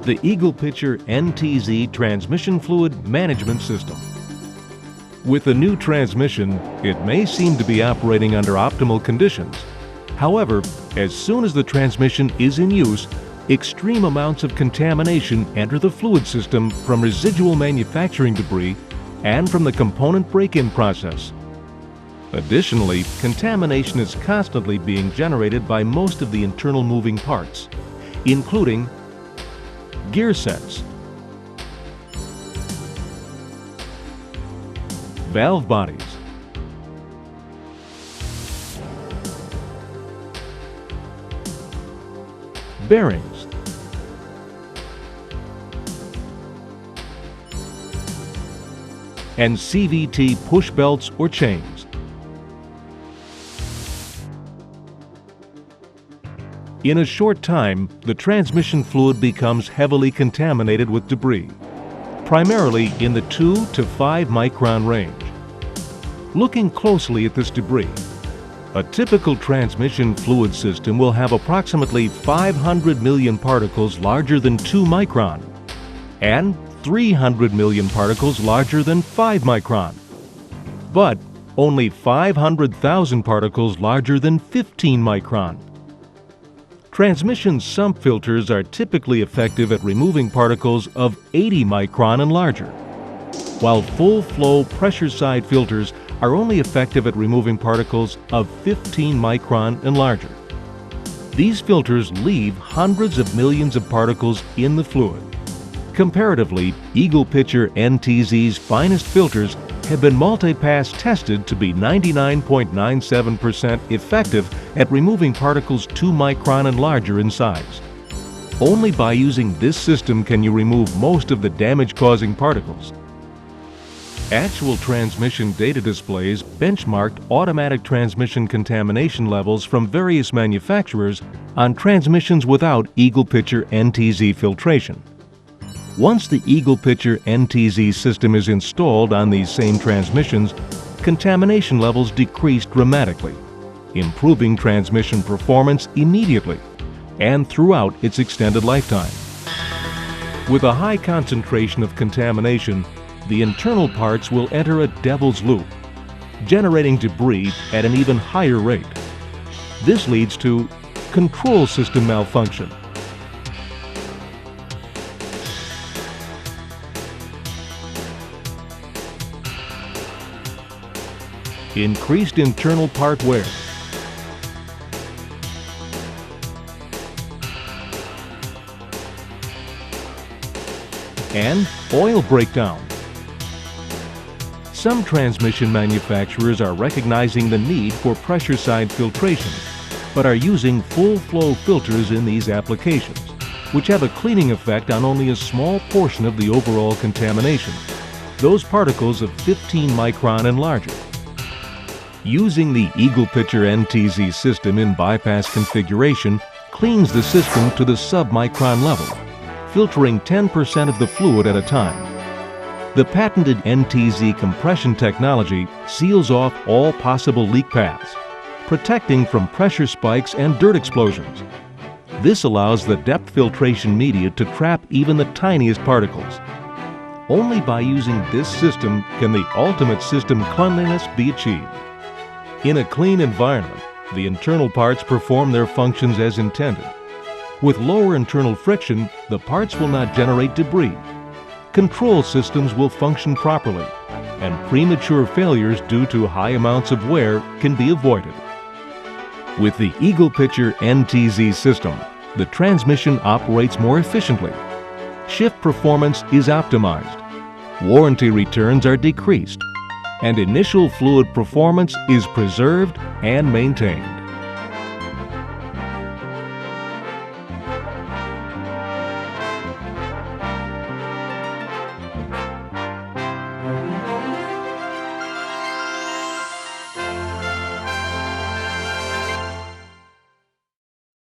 the Eagle Pitcher NTZ Transmission Fluid Management System. With the new transmission, it may seem to be operating under optimal conditions. However, as soon as the transmission is in use, extreme amounts of contamination enter the fluid system from residual manufacturing debris and from the component break-in process. Additionally, contamination is constantly being generated by most of the internal moving parts, including gear sets, valve bodies, bearings, and CVT push belts or chains. In a short time, the transmission fluid becomes heavily contaminated with debris, primarily in the 2 to 5 micron range. Looking closely at this debris, a typical transmission fluid system will have approximately 500 million particles larger than 2 micron and 300 million particles larger than 5 micron, but only 500,000 particles larger than 15 micron. Transmission sump filters are typically effective at removing particles of 80 micron and larger, while full-flow pressure side filters are only effective at removing particles of 15 micron and larger. These filters leave hundreds of millions of particles in the fluid. Comparatively, Eagle Pitcher NTZ's finest filters have been multi-pass tested to be 99.97% effective at removing particles 2 micron and larger in size. Only by using this system can you remove most of the damage-causing particles. Actual transmission data displays benchmarked automatic transmission contamination levels from various manufacturers on transmissions without Eagle Pitcher NTZ filtration. Once the Eagle Pitcher NTZ system is installed on these same transmissions, contamination levels decrease dramatically, improving transmission performance immediately and throughout its extended lifetime. With a high concentration of contamination, the internal parts will enter a devil's loop, generating debris at an even higher rate. This leads to control system malfunction, increased internal part wear, and oil breakdown. Some transmission manufacturers are recognizing the need for pressure side filtration, but are using full-flow filters in these applications, which have a cleaning effect on only a small portion of the overall contamination, those particles of 15 micron and larger. Using the Eagle Pitcher NTZ system in bypass configuration cleans the system to the sub-micron level, filtering 10% of the fluid at a time. The patented NTZ compression technology seals off all possible leak paths, protecting from pressure spikes and dirt explosions. This allows the depth filtration media to trap even the tiniest particles. Only by using this system can the ultimate system cleanliness be achieved. In a clean environment, the internal parts perform their functions as intended. With lower internal friction, the parts will not generate debris. Control systems will function properly, and premature failures due to high amounts of wear can be avoided. With the Eagle Pitcher NTZ system, the transmission operates more efficiently. Shift performance is optimized. Warranty returns are decreased, and initial fluid performance is preserved and maintained.